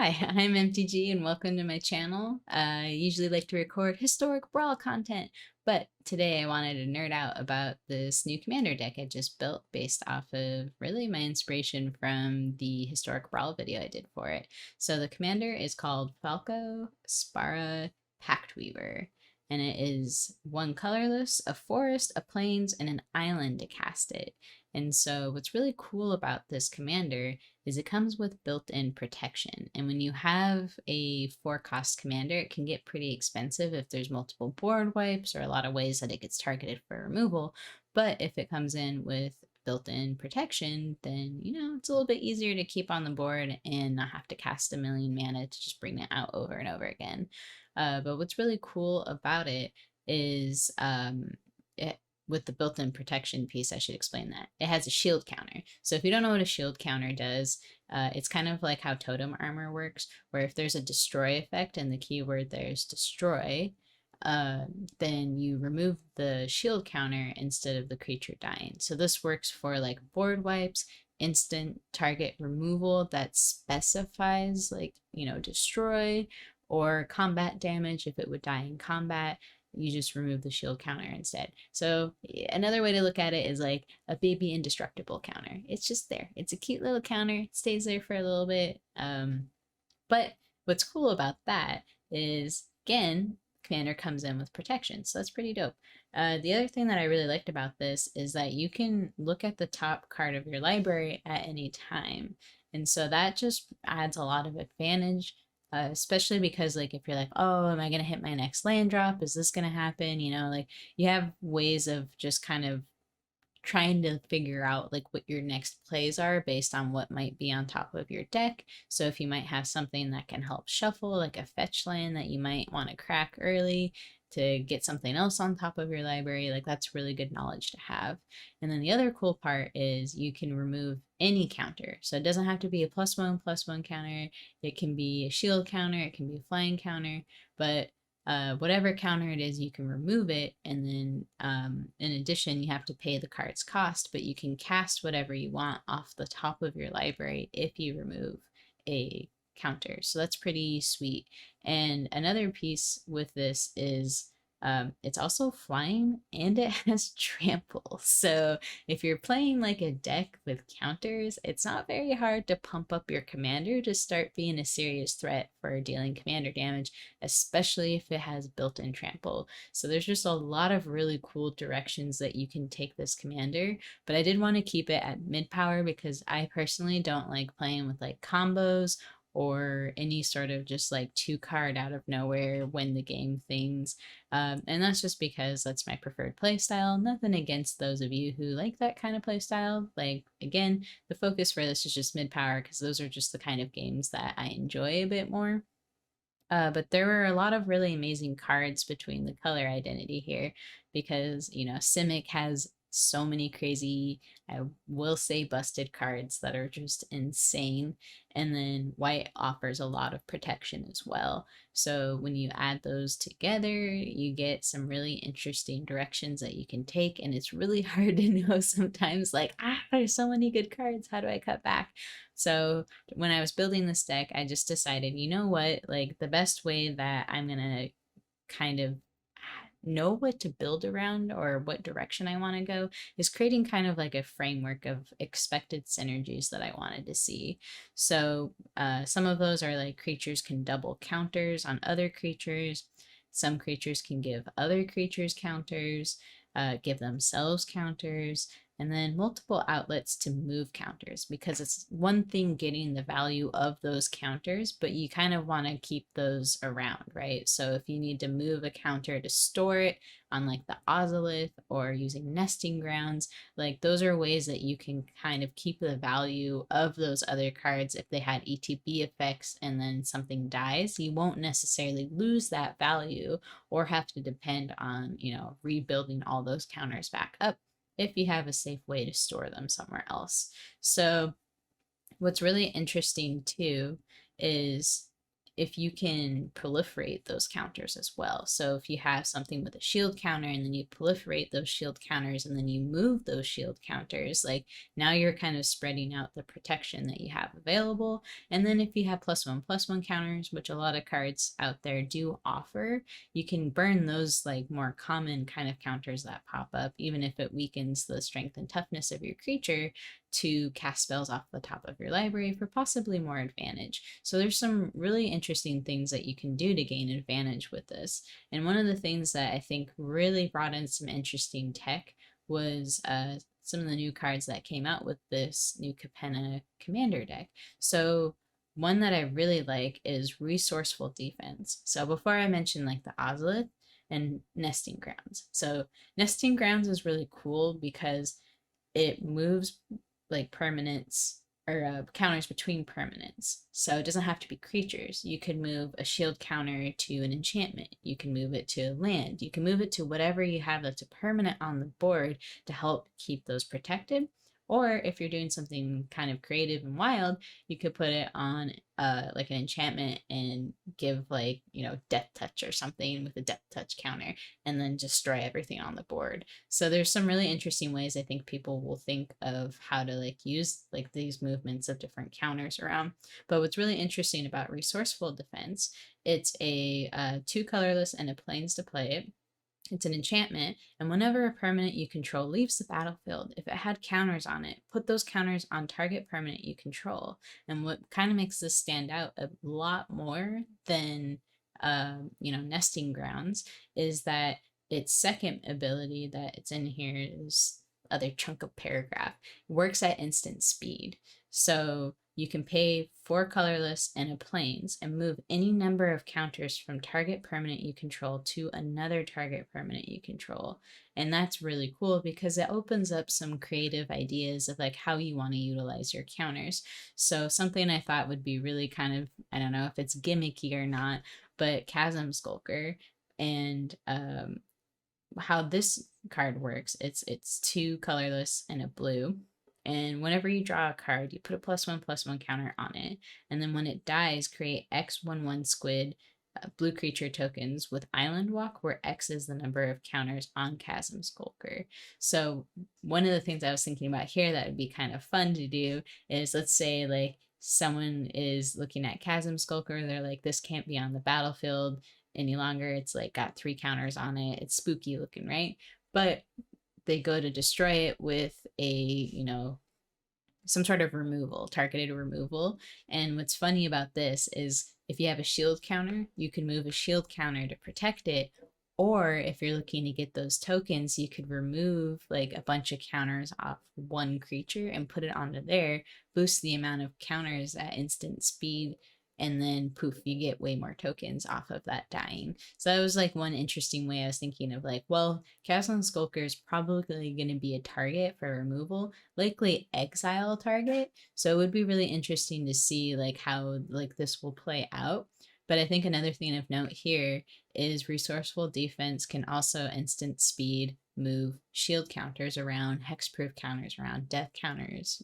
Hi, I'm MTG and welcome to my channel. I usually like to record historic brawl content, but today I wanted to nerd out about this new commander deck I just built based off of really my inspiration from the historic brawl video I did for it. So the commander is called Falco Spara Pactweaver, and it is one colorless, a forest, a plains, and an island to cast it. And so what's really cool about this commander is it comes with built-in protection. And when you have a 4-cost commander, it can get pretty expensive if there's multiple board wipes or a lot of ways that it gets targeted for removal. But if it comes in with built-in protection, then, it's a little bit easier to keep on the board and not have to cast a million mana to just bring it out over and over again. But what's really cool about it is it, with the built-in protection piece, I should explain that. It has a shield counter. So if you don't know what a shield counter does, it's kind of like how totem armor works, where if there's a destroy effect and the keyword there's destroy, then you remove the shield counter instead of the creature dying. So this works for like board wipes, instant target removal that specifies destroy, or combat damage if it would die in combat. You just remove the shield counter instead. So another way to look at it is like a baby indestructible counter. It's just there. It's a cute little counter. It stays there for a little bit. But what's cool about that is, again, commander comes in with protection. So that's pretty dope. The other thing that I really liked about this is that you can look at the top card of your library at any time. And so that just adds a lot of advantage. Especially because if you're like, oh, am I going to hit my next land drop? Is this going to happen? You have ways of just kind of trying to figure out what your next plays are based on what might be on top of your deck. So if you might have something that can help shuffle, like a fetch land that you might want to crack early to get something else on top of your library, that's really good knowledge to have. And then the other cool part is you can remove any counter. So it doesn't have to be a +1/+1 counter. It can be a shield counter, it can be a flying counter, but whatever counter it is, you can remove it. And then in addition, you have to pay the card's cost, but you can cast whatever you want off the top of your library if you remove a counter. So that's pretty sweet. And another piece with this is it's also flying and it has trample. So if you're playing a deck with counters, it's not very hard to pump up your commander to start being a serious threat for dealing commander damage, especially if it has built-in trample. So there's just a lot of really cool directions that you can take this commander, but I did want to keep it at mid power because I personally don't like playing with combos or any sort of just 2-card out of nowhere win the game things. And that's just because that's my preferred play style. Nothing against those of you who like that kind of play style. Again, the focus for this is just mid power because those are just the kind of games that I enjoy a bit more. But there were a lot of really amazing cards between the color identity here because, Simic has so many crazy, I will say, busted cards that are just insane. And then white offers a lot of protection as well. So when you add those together, you get some really interesting directions that you can take. And it's really hard to know sometimes, there's so many good cards. How do I cut back? So when I was building this deck, I just decided, you know what, the best way that I'm going to kind of know what to build around or what direction I want to go is creating kind of a framework of expected synergies that I wanted to see. So some of those are creatures can double counters on other creatures. Some creatures can give other creatures counters, give themselves counters, and then multiple outlets to move counters, because it's one thing getting the value of those counters, but you kind of want to keep those around, right? So if you need to move a counter to store it on the Ozolith or using nesting grounds, those are ways that you can kind of keep the value of those other cards. If they had ETB effects and then something dies, you won't necessarily lose that value or have to depend on, rebuilding all those counters back up if you have a safe way to store them somewhere else. So what's really interesting too is if you can proliferate those counters as well. So if you have something with a shield counter and then you proliferate those shield counters and then you move those shield counters, like now you're kind of spreading out the protection that you have available. And then if you have +1/+1 counters, which a lot of cards out there do offer, you can burn those like more common kind of counters that pop up, even if it weakens the strength and toughness of your creature, to cast spells off the top of your library for possibly more advantage. So there's some really interesting things that you can do to gain advantage with this. And one of the things that I think really brought in some interesting tech was some of the new cards that came out with this new Capenna commander deck. So one that I really like is Resourceful Defense. So before I mentioned like the Ozolith and Nesting Grounds. So Nesting Grounds is really cool because it moves like permanents or counters between permanents. So it doesn't have to be creatures. You could move a shield counter to an enchantment. You can move it to land. You can move it to whatever you have that's a permanent on the board to help keep those protected. Or if you're doing something kind of creative and wild, you could put it on like an enchantment and give like, death touch or something with a death touch counter and then destroy everything on the board. So there's some really interesting ways I think people will think of how to like use like these movements of different counters around. But what's really interesting about Resourceful Defense, it's a 2 colorless and a plains to play it. It's an enchantment, and whenever a permanent you control leaves the battlefield, if it had counters on it, put those counters on target permanent you control. And what kind of makes this stand out a lot more than, Nesting Grounds is that its second ability that it's in here is other chunk of paragraph, works at instant speed. So you can pay 4 colorless and a plains and move any number of counters from target permanent you control to another target permanent you control. And that's really cool because it opens up some creative ideas of like how you want to utilize your counters. So something I thought would be really kind of, I don't know if it's gimmicky or not, but Chasm Skulker and how this card works, it's 2 colorless and a blue. And whenever you draw a card, you put a +1/+1 counter on it. And then when it dies, create X11 squid blue creature tokens with Island Walk, where X is the number of counters on Chasm Skulker. So one of the things I was thinking about here that would be kind of fun to do is, let's say like someone is looking at Chasm Skulker, they're like, this can't be on the battlefield any longer. It's like got 3 counters on it. It's spooky looking, right? But they go to destroy it with a, some sort of removal, targeted removal. And what's funny about this is if you have a shield counter, you can move a shield counter to protect it. Or if you're looking to get those tokens, you could remove like a bunch of counters off one creature and put it onto there, boost the amount of counters at instant speed, and then poof, you get way more tokens off of that dying. So that was like one interesting way I was thinking of like, well, Chasm Skulker is probably going to be a target for removal, likely exile target. So it would be really interesting to see like how like this will play out. But I think another thing of note here is Resourceful Defense can also instant speed move shield counters around, hexproof counters around, death counters,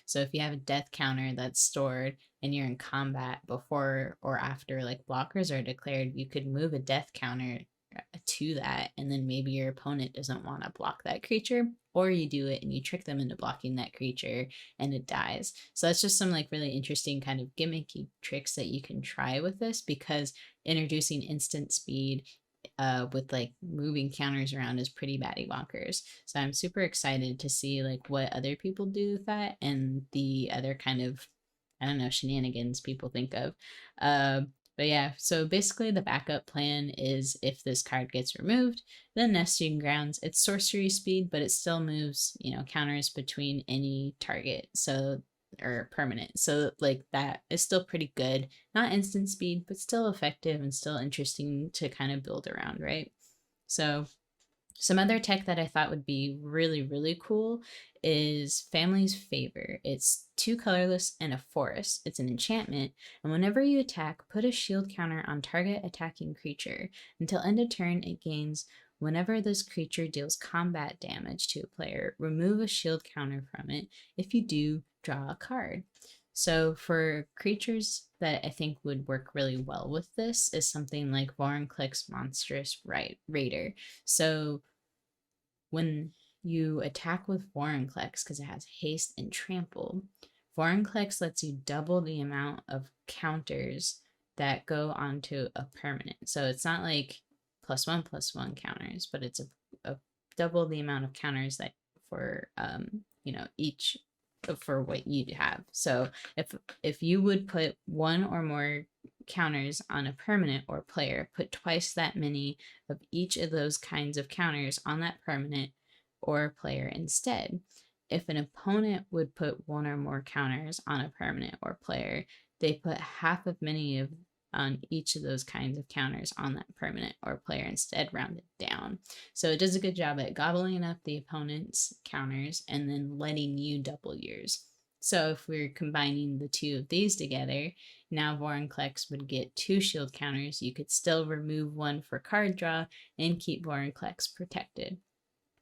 So if you have a death counter that's stored and you're in combat before or after like blockers are declared, you could move a death counter to that, and then maybe your opponent doesn't want to block that creature, or you do it and you trick them into blocking that creature and it dies. So that's just some like really interesting kind of gimmicky tricks that you can try with this, because introducing instant speed with like moving counters around is pretty batty bonkers. So I'm super excited to see like what other people do with that and the other kind of, I don't know, shenanigans people think of. But yeah, so basically the backup plan is if this card gets removed, then Nesting Grounds, it's sorcery speed, but it still moves, counters between any target. So, or permanent. So like that is still pretty good. Not instant speed, but still effective and still interesting to kind of build around, right? So some other tech that I thought would be really, really cool is Family's Favor. It's 2 colorless and a forest. It's an enchantment, and whenever you attack, put a shield counter on target attacking creature. Until end of turn, it gains whenever this creature deals combat damage to a player, remove a shield counter from it. If you do, draw a card. So for creatures that I think would work really well with this is something like Vorinclex Monstrous Raider. So when you attack with Vorinclex, because it has haste and trample, Vorinclex lets you double the amount of counters that go onto a permanent. So it's not like +1/+1 counters, but it's a double the amount of counters that for each for what you have. So if you would put one or more counters on a permanent or player, put twice that many of each of those kinds of counters on that permanent or player instead. If an opponent would put one or more counters on a permanent or player, they put half of many of on each of those kinds of counters on that permanent or player instead, rounded down. So it does a good job at gobbling up the opponent's counters and then letting you double yours. So if we're combining the two of these together, now Vorinclex would get 2 shield counters. You could still remove one for card draw and keep Vorinclex protected.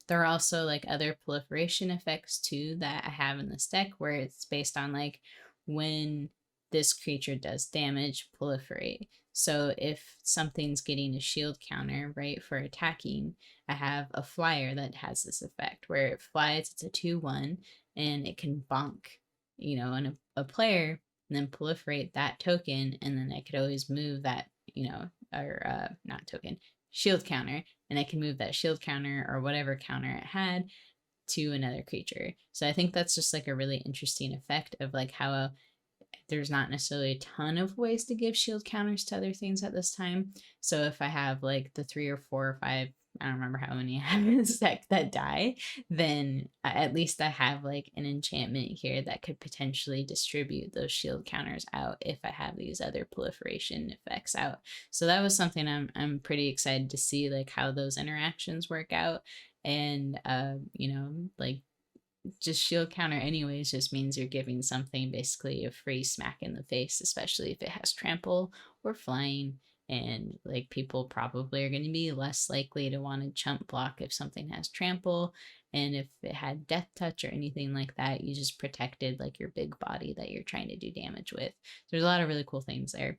There are also like other proliferation effects too that I have in this deck where it's based on like when this creature does damage, proliferate. So if something's getting a shield counter, right, for attacking, I have a flyer that has this effect where it flies, it's a 2/1, and it can bonk, and a player, and then proliferate that token, and then I could always move that, or not token, shield counter, and I can move that shield counter or whatever counter it had to another creature. So I think that's just like a really interesting effect of like how there's not necessarily a ton of ways to give shield counters to other things at this time. So if I have like the 3 or 4 or 5, I don't remember how many I have in this deck that die, then at least I have like an enchantment here that could potentially distribute those shield counters out if I have these other proliferation effects out. So that was something I'm pretty excited to see, like how those interactions work out. And like just shield counter anyways just means you're giving something basically a free smack in the face, especially if it has trample or flying. And like people probably are going to be less likely to want to chump block if something has trample. And if it had death touch or anything like that, you just protected like your big body that you're trying to do damage with. There's a lot of really cool things there.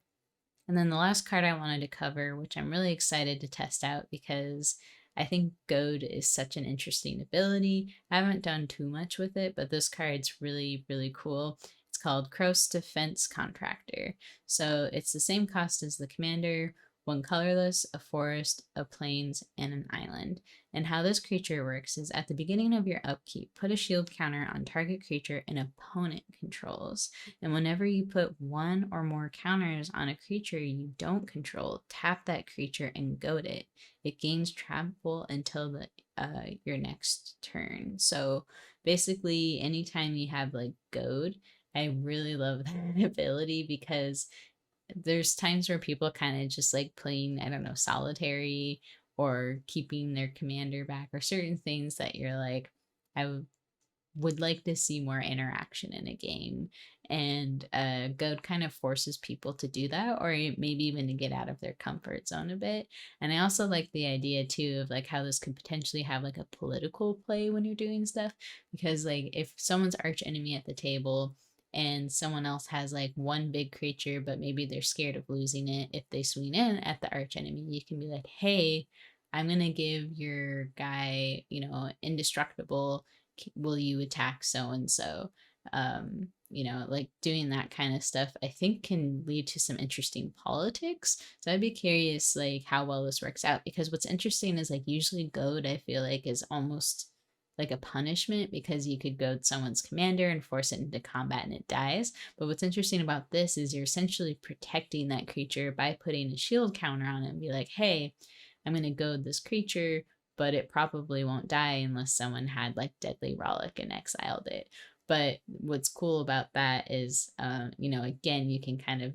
And then the last card I wanted to cover, which I'm really excited to test out because I think Goad is such an interesting ability. I haven't done too much with it, but this card's really, really cool. It's called Cross Defense Contractor. So it's the same cost as the commander, one colorless, a forest, a plains, and an island. And how this creature works is at the beginning of your upkeep, put a shield counter on target creature an opponent controls. And whenever you put one or more counters on a creature you don't control, tap that creature and goad it. It gains trample until your next turn. So basically, anytime you have like goad, I really love that ability because there's times where people kind of just like playing, I don't know, solitary or keeping their commander back or certain things that you're like, I would like to see more interaction in a game. And Goad kind of forces people to do that, or maybe even to get out of their comfort zone a bit. And I also like the idea too of like how this could potentially have like a political play when you're doing stuff, because like if someone's arch enemy at the table and someone else has like one big creature, but maybe they're scared of losing it, if they swing in at the arch enemy, you can be like, hey, I'm going to give your guy, indestructible, will you attack so and so? Like doing that kind of stuff I think can lead to some interesting politics. So I'd be curious like how well this works out, because what's interesting is like usually goad I feel like is almost like a punishment, because you could goad someone's commander and force it into combat and it dies. But what's interesting about this is you're essentially protecting that creature by putting a shield counter on it and be like, hey, I'm going to goad this creature, but it probably won't die unless someone had like Deadly Rollick and exiled it. But what's cool about that is, again, you can kind of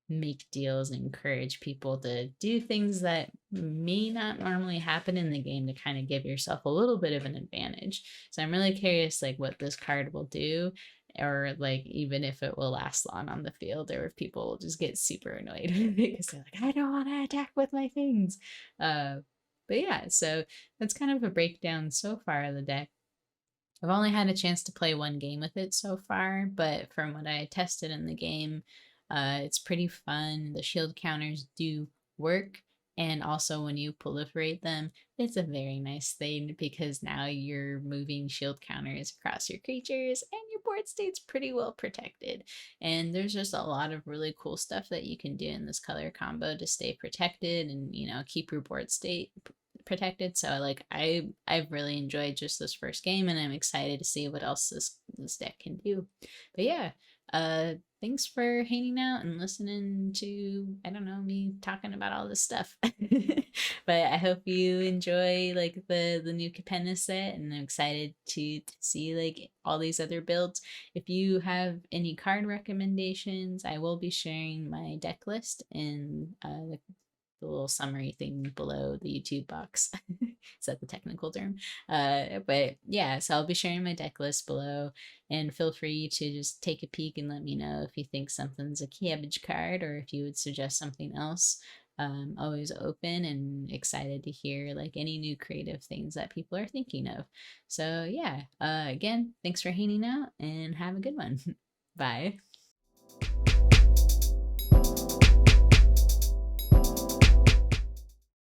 make deals and encourage people to do things that may not normally happen in the game to kind of give yourself a little bit of an advantage. So I'm really curious like what this card will do, or like even if it will last long on the field, or if people will just get super annoyed because they're like, I don't want to attack with my things. But yeah, so that's kind of a breakdown so far of the deck. I've only had a chance to play one game with it so far, but from what I tested in the game, it's pretty fun. The shield counters do work, and also when you proliferate them, it's a very nice thing because now you're moving shield counters across your creatures, and your board state's pretty well protected. And there's just a lot of really cool stuff that you can do in this color combo to stay protected and keep your board state protected. So like I've really enjoyed just this first game, and I'm excited to see what else this deck can do. But yeah, thanks for hanging out and listening to, I don't know, me talking about all this stuff. But I hope you enjoy like the new Capenna set, and I'm excited to see like all these other builds. If you have any card recommendations, I will be sharing my deck list in the little summary thing below the YouTube box. Is that the technical term? But yeah, so I'll be sharing my deck list below, and feel free to just take a peek and let me know if you think something's a cabbage card or if you would suggest something else. Always open and excited to hear like any new creative things that people are thinking of. So yeah, again, thanks for hanging out and have a good one. Bye.